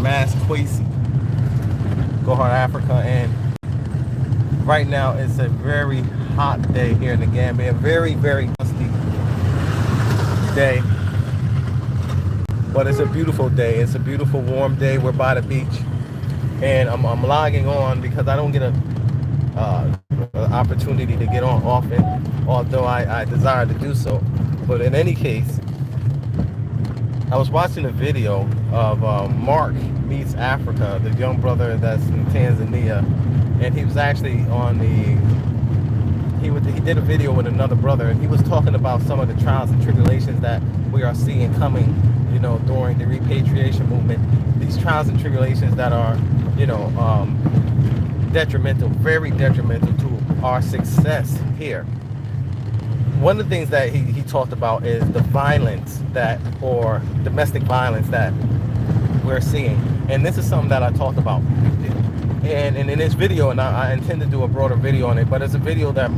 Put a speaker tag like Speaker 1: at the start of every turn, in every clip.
Speaker 1: Mass Kwesi, Go Hard Africa, and right now it's a very hot day here in the Gambia. Very, very dusty day. But it's a beautiful day. It's a beautiful warm day. We're by the beach. And I'm logging on because I don't get an opportunity to get on often, although I desire to do so. But in any case, I was watching a video of Mark Meets Africa, the young brother that's in Tanzania, and he was actually on he did a video with another brother, and he was talking about some of the trials and tribulations that we are seeing coming, during the repatriation movement. These trials and tribulations that are, detrimental, very detrimental to our success here. One of the things that he talked about is the violence or domestic violence that we're seeing. And this is something that I talked about. And in this video, and I intend to do a broader video on it, but it's a video that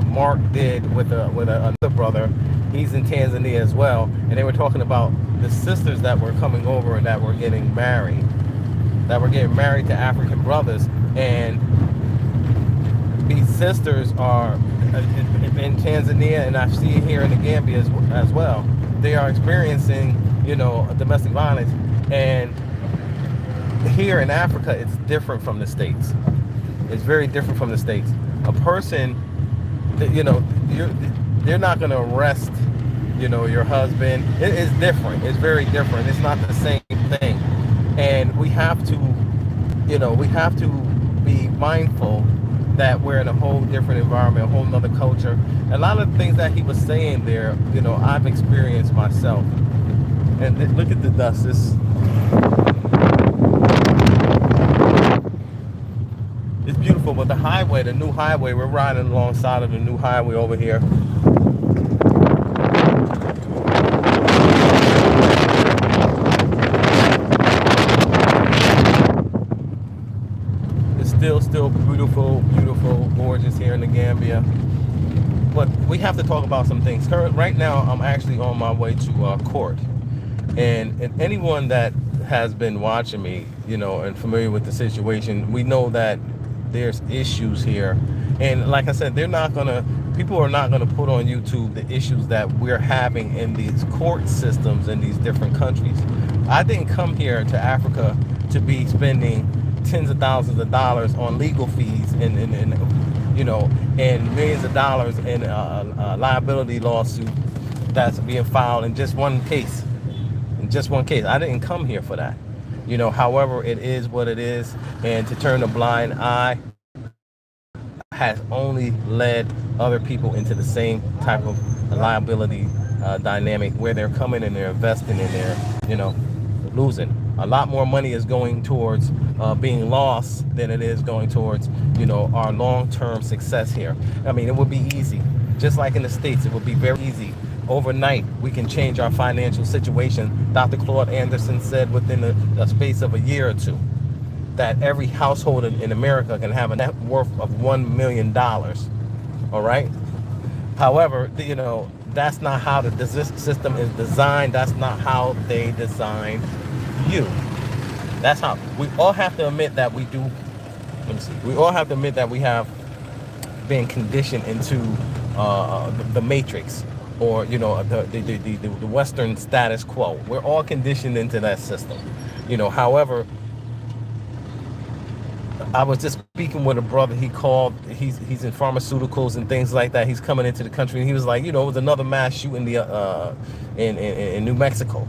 Speaker 1: Mark did with another brother. He's in Tanzania as well. And they were talking about the sisters that were coming over and that were getting married. To African brothers. And these sisters are in Tanzania, and I've seen here in the Gambia as well. They are experiencing, domestic violence, and here in Africa, it's different from the States. It's very different from the States. A person, they're not going to arrest, your husband. It is different. It's very different. It's not the same thing, and we have to be mindful that we're in a whole different environment, a whole nother culture. A lot of the things that he was saying there, I've experienced myself. And look at the dust. It's beautiful, but the new highway, we're riding alongside of the new highway over here. Still beautiful, gorgeous here in the Gambia. But we have to talk about some things. Right now, I'm actually on my way to court. And anyone that has been watching me, and familiar with the situation, we know that there's issues here. And like I said, people are not gonna put on YouTube the issues that we're having in these court systems in these different countries. I didn't come here to Africa to be spending tens of thousands of dollars on legal fees and millions of dollars in a liability lawsuit that's being filed in just one case. I didn't come here for that. However, it is what it is, and to turn a blind eye has only led other people into the same type of liability dynamic where they're coming and they're investing and they're, losing. A lot more money is going towards being lost than it is going towards, our long-term success here. I mean, it would be easy. Just like in the States, it would be very easy. Overnight, we can change our financial situation. Dr. Claude Anderson said within the space of a year or two that every household in America can have a net worth of $1 million. All right? However, that's not how the system is designed. That's not how they design you. That's how we all have to admit that we do. We all have to admit that we have been conditioned into the matrix, or the Western status quo. We're all conditioned into that system. However, I was just speaking with a brother. He's in pharmaceuticals and things like that. He's coming into the country, and he was like, it was another mass shooting in New Mexico,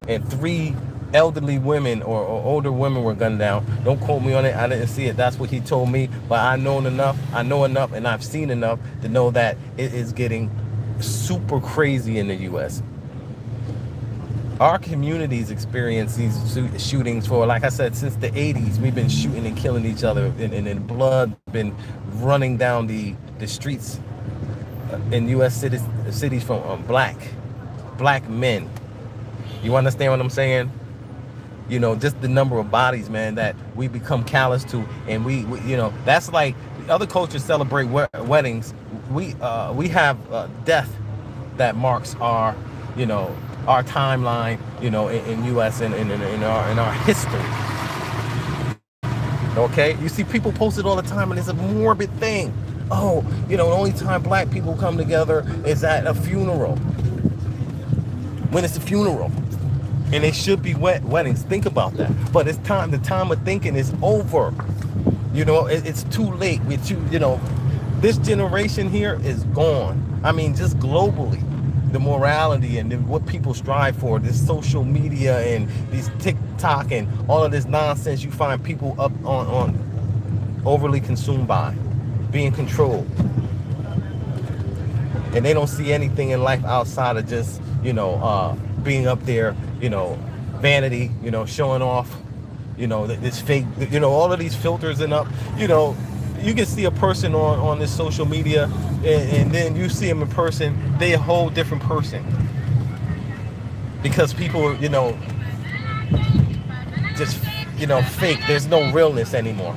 Speaker 1: and 3 elderly women or older women were gunned down. Don't quote me on it. I didn't see it. That's what he told me. But I know enough, and I've seen enough to know that it is getting super crazy in the U.S. Our communities experience these shootings for, like I said, since the 80s. We've been shooting and killing each other, and blood been running down the streets in U.S. cities from black men. You understand what I'm saying? Just the number of bodies, man, that we become callous to, and we that's like other cultures celebrate weddings. We have death that marks our our timeline, in U.S. and in our history. Okay, you see people post it all the time, and it's a morbid thing. Oh, the only time black people come together is at a funeral. When it's a funeral, and it should be weddings. Think about that. But it's time. The time of thinking is over. It's too late. This generation here is gone. I mean, just globally, the morality and what people strive for, this social media and these TikTok and all of this nonsense you find people up on overly consumed by, being controlled. And they don't see anything in life outside of just, being up there, vanity, showing off, this fake, all of these filters and up, you can see a person on this social media and then you see them in person, they a whole different person. Because people, just, fake. There's no realness anymore.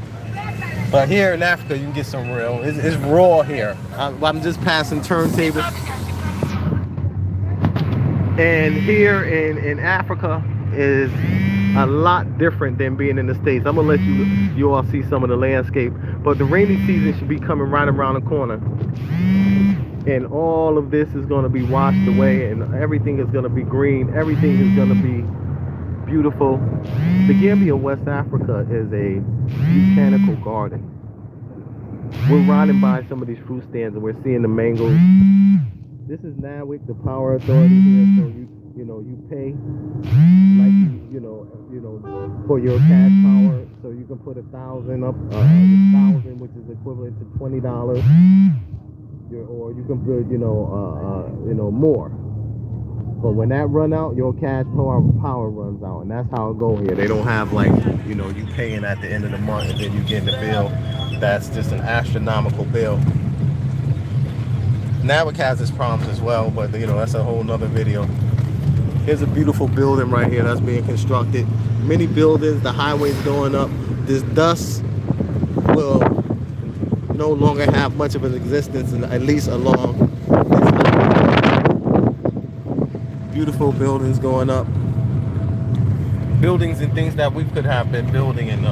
Speaker 1: But here in Africa, you can get some real. It's raw here. I'm just passing turntables. And here in Africa is a lot different than being in the States. I'm gonna let you all see some of the landscape. But the rainy season should be coming right around the corner. And all of this is gonna be washed away and everything is gonna be green. Everything is gonna be beautiful. The Gambia, West Africa is a botanical garden. We're riding by some of these fruit stands and we're seeing the mangoes. This is NAWIC, the power authority here, so you pay like for your cash power, so you can put 1,000 up, 1,000, which is equivalent to $20, or you can put more. But when that run out, your cash power runs out, and that's how it go here. They don't have like you paying at the end of the month and then you getting the bill. That's just an astronomical bill. NAWIC has its problems as well, but that's a whole nother video. Here's a beautiful building right here that's being constructed. Many buildings, the highway's going up. This dust will no longer have much of an existence, at least along this highway. Beautiful buildings going up. Buildings and things that we could have been building, and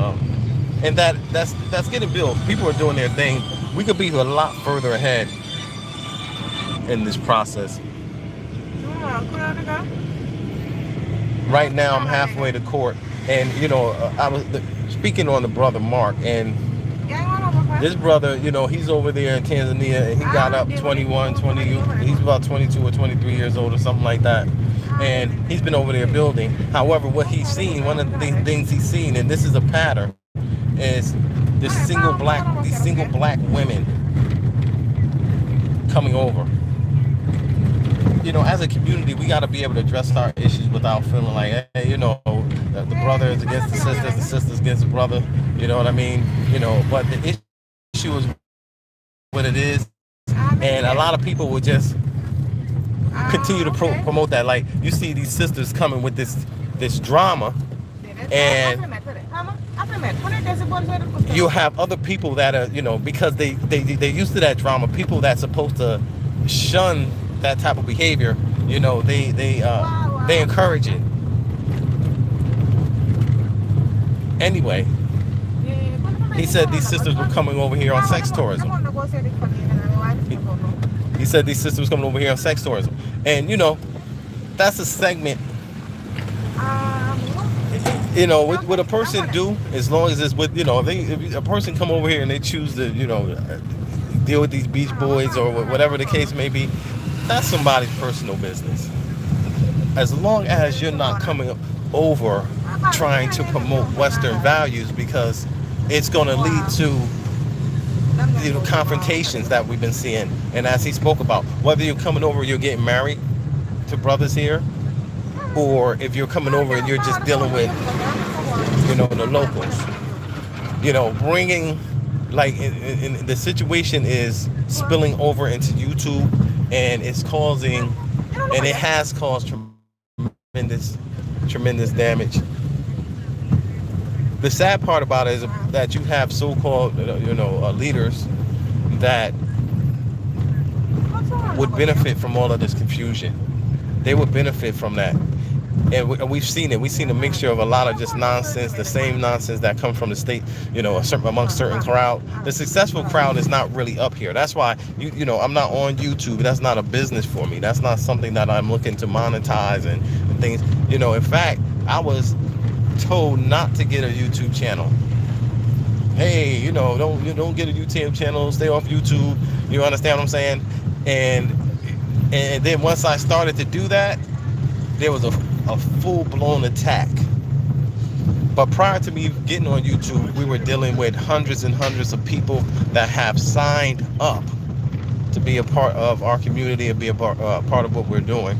Speaker 1: that's getting built. People are doing their thing. We could be a lot further ahead in this process. Right now I'm halfway to court, and I was speaking on the brother Mark, and this brother, he's over there in Tanzania, and he got up 21, 20, he's about 22 or 23 years old or something like that, and he's been over there building. However, what he's seen, one of the things he's seen, and this is a pattern, is these single black women coming over. As a community, we got to be able to address our issues without feeling like, hey, the brother is against the sisters against the brother. You know what I mean? But the issue is what it is. And a lot of people will just continue to promote that. Like, you see these sisters coming with this drama, and you have other people that are, because they're used to that drama, people that's supposed to shun that type of behavior, they encourage it. Anyway, he said these sisters were coming over here on sex tourism. He said these sisters were coming over here on sex tourism. And, that's a segment, what a person do, as long as it's with, if a person come over here and they choose to, deal with these beach boys or whatever the case may be, that's somebody's personal business. As long as you're not coming over trying to promote Western values, because it's going to lead to confrontations that we've been seeing. And as he spoke about, whether you're coming over, you're getting married to brothers here, or if you're coming over and you're just dealing with, the locals, bringing, like, in the situation is spilling over into YouTube, and it's causing, and it has caused tremendous damage. The sad part about it is that you have so-called, leaders that would benefit from all of this confusion. they would benefit from that. And we've seen it. We've seen a mixture of a lot of just nonsense, the same nonsense that comes from the state, amongst certain crowd. The successful crowd is not really up here. That's why, I'm not on YouTube. That's not a business for me. That's not something that I'm looking to monetize and things. In fact, I was told not to get a YouTube channel. Hey, don't get a YouTube channel. Stay off YouTube. You understand what I'm saying? And then once I started to do that, there was a full-blown attack. But prior to me getting on YouTube, we were dealing with hundreds and hundreds of people that have signed up to be a part of our community and be a part of what we're doing.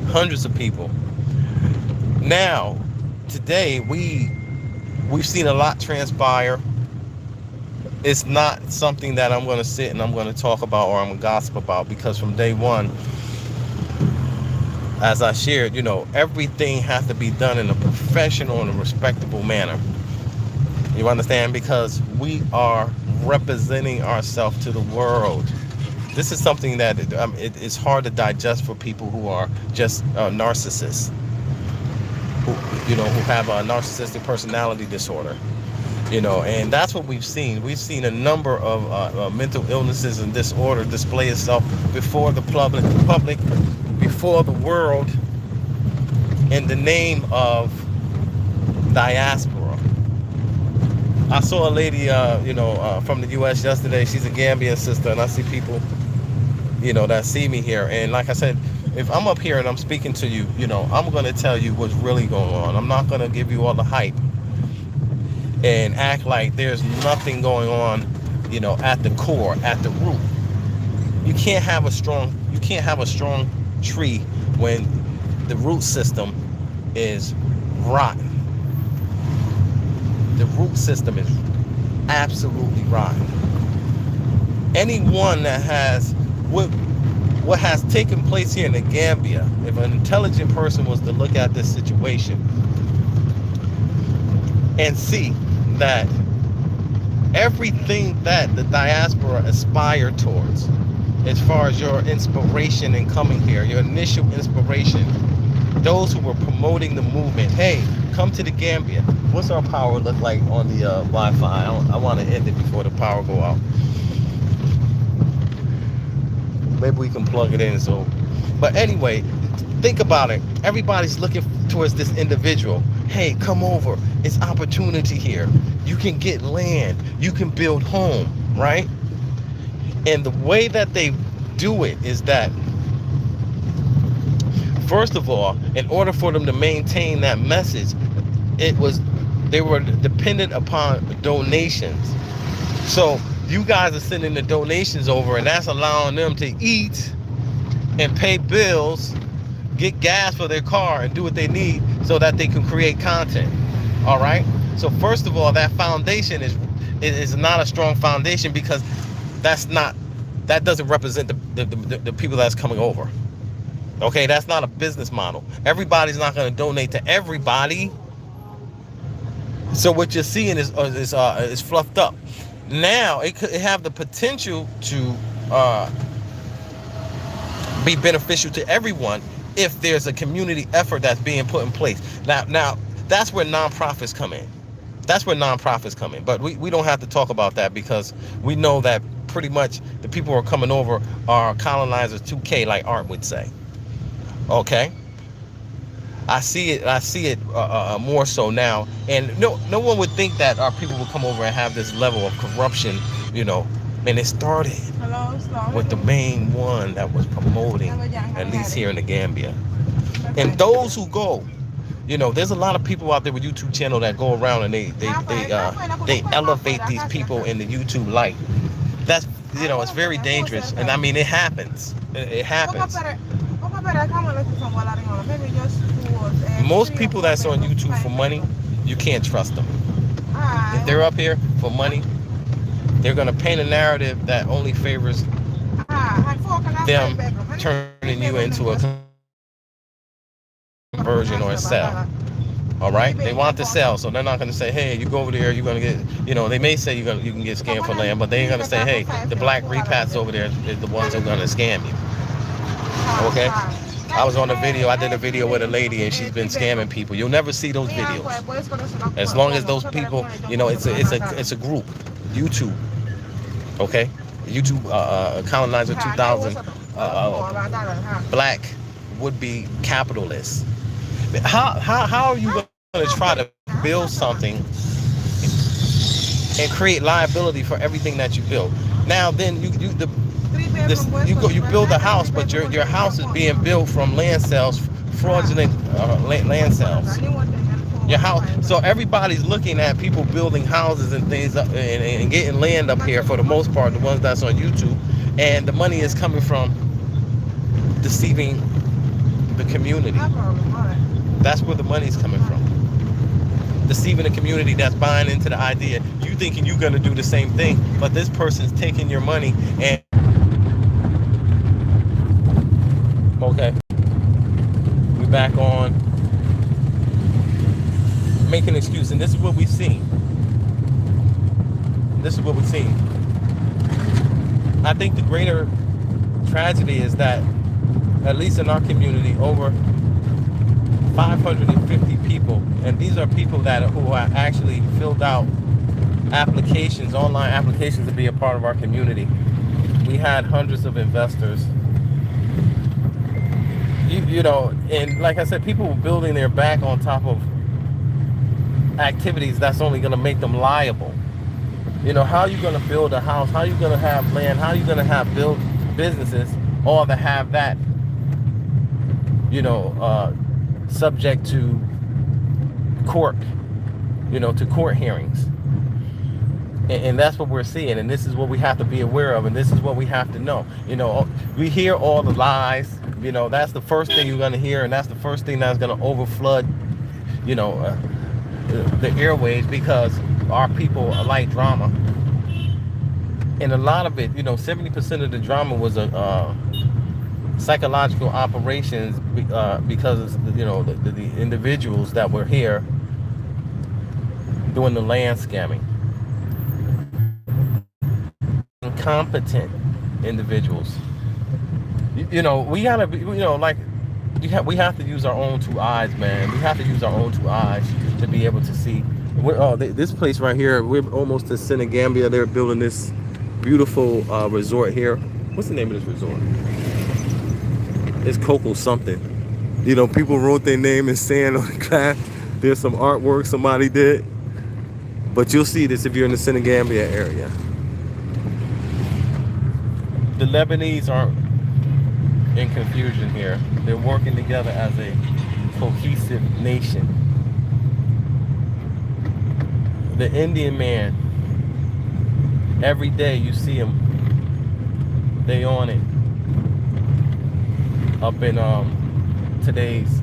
Speaker 1: Hundreds of people. Now, today, we've seen a lot transpire. It's not something that I'm going to sit and I'm going to talk about or I'm going to gossip about, because from day one, as I shared, everything has to be done in a professional and a respectable manner. You understand? Because we are representing ourselves to the world. This is something that it's hard to digest for people who are just narcissists, who have a narcissistic personality disorder. And that's what we've seen. We've seen a number of mental illnesses and disorder display itself before the public, before the world, in the name of diaspora. I saw a lady, from the U.S. yesterday. She's a Gambian sister, and I see people, that see me here. And like I said, if I'm up here and I'm speaking to you, I'm going to tell you what's really going on. I'm not going to give you all the hype and act like there's nothing going on, at the core, at the root. You can't have a strong tree when the root system is rotten. The root system is absolutely rotten. Anyone that has what has taken place here in the Gambia, if an intelligent person was to look at this situation and see that everything that the diaspora aspire towards, as far as your inspiration in coming here, your initial inspiration, those who were promoting the movement, hey, come to the Gambia. What's our power look like on the Wi-Fi? I want to end it before the power go out. Maybe we can plug it in. But anyway, think about it. Everybody's looking towards this individual. Hey, come over. It's opportunity here. You can get land. You can build home, right? And the way that they do it is that, first of all, in order for them to maintain that message, they were dependent upon donations. So you guys are sending the donations over, and that's allowing them to eat and pay bills, get gas for their car, and do what they need so that they can create content. All right? So first of all, that foundation is not a strong foundation, because that doesn't represent the people that's coming over. Okay, that's not a business model. Everybody's not going to donate to everybody. So what you're seeing is fluffed up. Now it could have the potential to be beneficial to everyone if there's a community effort that's being put in place. Now that's where nonprofits come in. But we don't have to talk about that, because we know that pretty much the people who are coming over are colonizers 2K, like Art would say. Okay, I see it more so now, and no one would think that our people would come over and have this level of corruption, And it started with the main one that was promoting, at least here in the Gambia. And those who go, there's a lot of people out there with YouTube channel that go around and they elevate these people in the YouTube light. That's it's very dangerous, and I mean it happens. It happens. Most people that's on YouTube for money, you can't trust them. If they're up here for money, they're going to paint a narrative that only favors them turning you into a conversion or a sell. All right, they want to sell, so they're not going to say, hey, you go over there, you're going to get, they may say you can get scammed for land, but they ain't going to say, hey, the black repats over there is the ones who are going to scam you. Okay, I was on a video. I did a video with a lady, and she's been scamming people. You'll never see those videos. As long as those people, it's a group, YouTube, okay, YouTube colonizer 2000, black would-be capitalists. How are you going to try to build something and create liability for everything that you build? Now then you build a house, but your house is being built from land sales, fraudulent land sales. Your house, so everybody's looking at people building houses and things and getting land up here, for the most part, the ones that's on YouTube, and the money is coming from deceiving the community. That's where the money's coming from. Deceiving the community that's buying into the idea. You thinking you're going to do the same thing, but this person's taking your money and... Okay. We're back on making an excuse, and this is what we've seen. I think the greater tragedy is that, at least in our community, over 550 people, and these are people who are actually filled out applications, online applications, to be a part of our community. We had hundreds of investors. And like I said, people were building their back on top of activities that's only going to make them liable. How are you going to build a house? How are you going to have land? How are you going to build businesses, or to have that, subject to court, to court hearings? And that's what we're seeing, and this is what we have to be aware of, and this is what we have to know. We hear all the lies. That's the first thing you're going to hear, and that's the first thing that's going to overflood, the airwaves, because our people like drama. And a lot of it, 70% of the drama was psychological operations, because the individuals that were here doing the land scamming. Incompetent individuals. We gotta be, we have to use our own two eyes, man. We have to use our own two eyes to be able to see. This place right here, we're almost to Gambia. They're building this beautiful resort here. What's the name of this resort? It's Coco something. People wrote their name in sand on the glass. There's some artwork somebody did. But you'll see this if you're in the Gambia area. The Lebanese aren't in confusion here. They're working together as a cohesive nation. The Indian man, every day you see him, they on it. Up in today's,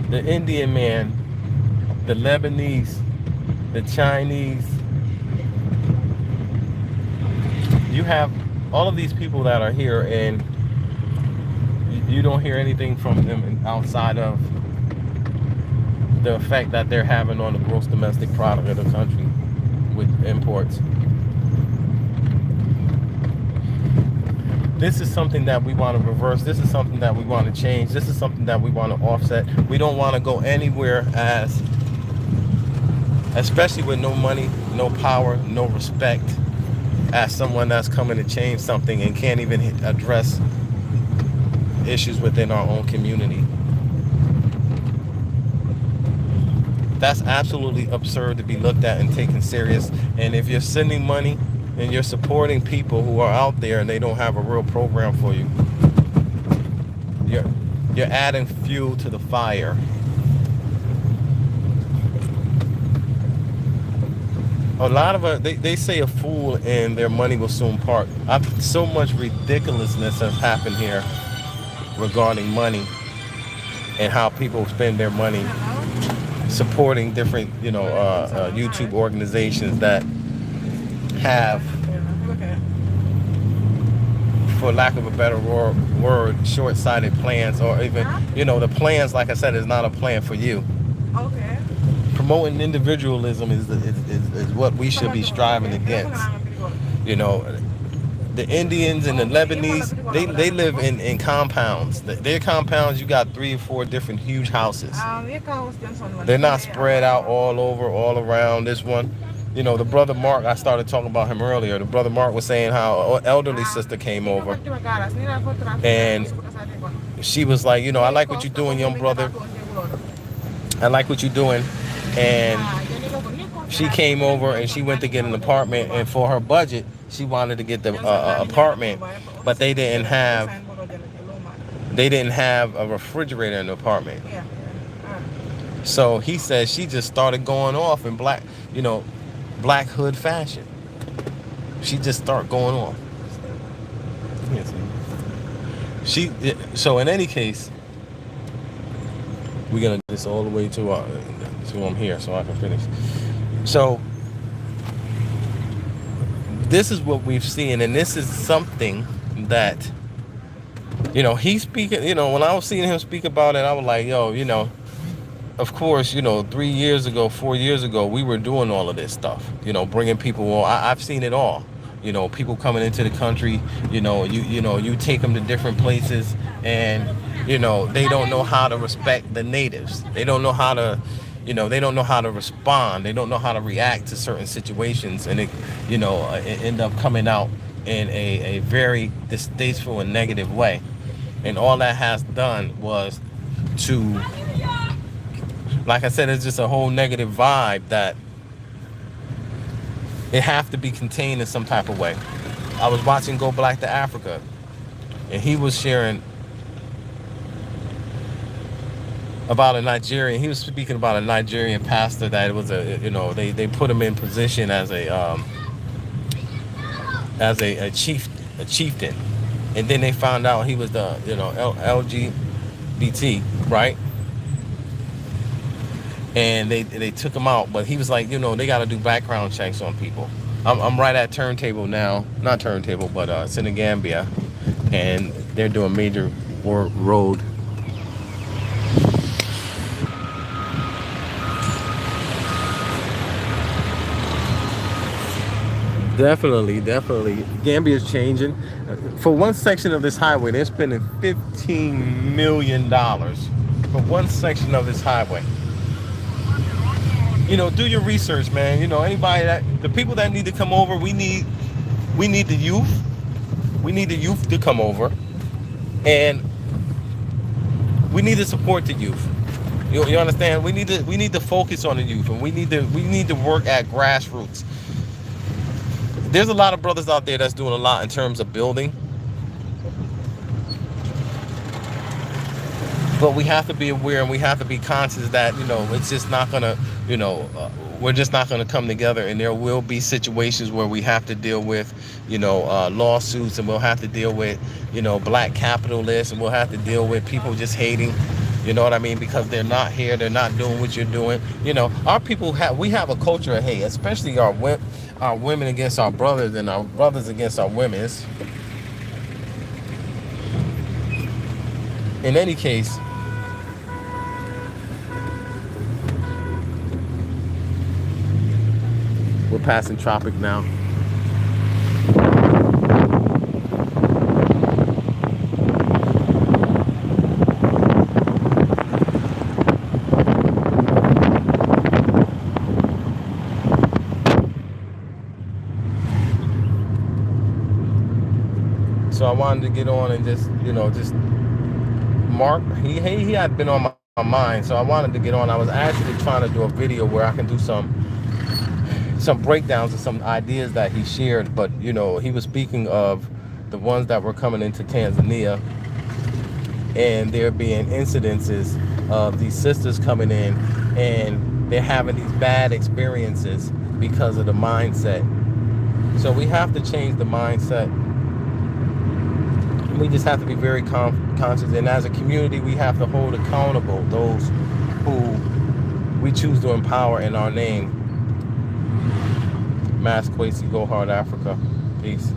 Speaker 1: the Indian man, the Lebanese, the Chinese. You have all of these people that are here, and you don't hear anything from them outside of the effect that they're having on the gross domestic product of the country with imports. This is something that we want to reverse. This is something that we want to change. This is something that we want to offset. We don't want to go anywhere especially with no money, no power, no respect, as someone that's coming to change something and can't even address issues within our own community. That's absolutely absurd to be looked at and taken serious. And if you're sending money and you're supporting people who are out there and they don't have a real program for you, you're adding fuel to the fire. A lot of they say a fool and their money will soon part. So much ridiculousness has happened here regarding money and how people spend their money supporting different, YouTube organizations that have, for lack of a better word, short-sighted plans, or even, the plans, like I said, is not a plan for you. Okay. Promoting individualism is what we should be striving against. the Indians and the Lebanese, they live in compounds. Their compounds, you got 3 or 4 different huge houses. They're not spread out all around this one. You know, the brother Mark, I started talking about him earlier. The brother Mark was saying how an elderly sister came over, and she was like, you know, I like what you're doing, young brother. I like what you're doing. And she came over and she went to get an apartment, and for her budget, she wanted to get the apartment, but they didn't have a refrigerator in the apartment. So he said she just started going off in black hood fashion. She just started going off. So in any case, we're gonna do this all the way to I'm here so I can finish. So this is what we've seen, and this is something that, you know, he's speaking, you know, when I was seeing him speak about it, I was like, yo, you know, of course, you know, 3 years ago, 4 years ago, we were doing all of this stuff, you know, bringing people on. I've seen it all. You know, people coming into the country, you know, you take them to different places, and, you know, they don't know how to respect the natives. They don't know how to, you know, they don't know how to respond. They don't know how to react to certain situations, and it, you know, it end up coming out in a very distasteful and negative way. And all that has done was to, like I said, it's just a whole negative vibe that it have to be contained in some type of way. I was watching Go Black to Africa, and he was sharing about a Nigerian. He was speaking about a Nigerian pastor that it was a, you know, they put him in position as a chieftain, and then they found out he was the, you know, LGBT, right? And they took him out, but he was like, you know, they got to do background checks on people. I'm right at Turntable now, not Turntable, but it's in the Gambia, and they're doing major road. Definitely, Gambia's changing. For one section of this highway, they're spending $15 million for one section of this highway. You know, do your research, man. You know, the people that need to come over, we need the youth. We need the youth to come over, and we need to support the youth. You understand? We need to focus on the youth, and we need to work at grassroots. There's a lot of brothers out there that's doing a lot in terms of building, but we have to be aware and we have to be conscious that, you know, it's just not gonna, you know, we're just not gonna come together, and there will be situations where we have to deal with, you know, lawsuits, and we'll have to deal with, you know, black capitalists, and we'll have to deal with people just hating, you know what I mean, because they're not here, they're not doing what you're doing. You know, our people we have a culture of hate, especially our women against our brothers, and our brothers against our women. In any case, we're passing Tropic now. So I wanted to get on and just, you know, just Mark, he had been on my mind, so I wanted to get on. I was actually trying to do a video where I can do some breakdowns of some ideas that he shared, but, you know, he was speaking of the ones that were coming into Tanzania, and there being incidences of these sisters coming in, and they're having these bad experiences because of the mindset. So we have to change the mindset. We just have to be very conscious, and as a community, we have to hold accountable those who we choose to empower in our name. Mass Kwesi, Go Hard Africa. Peace.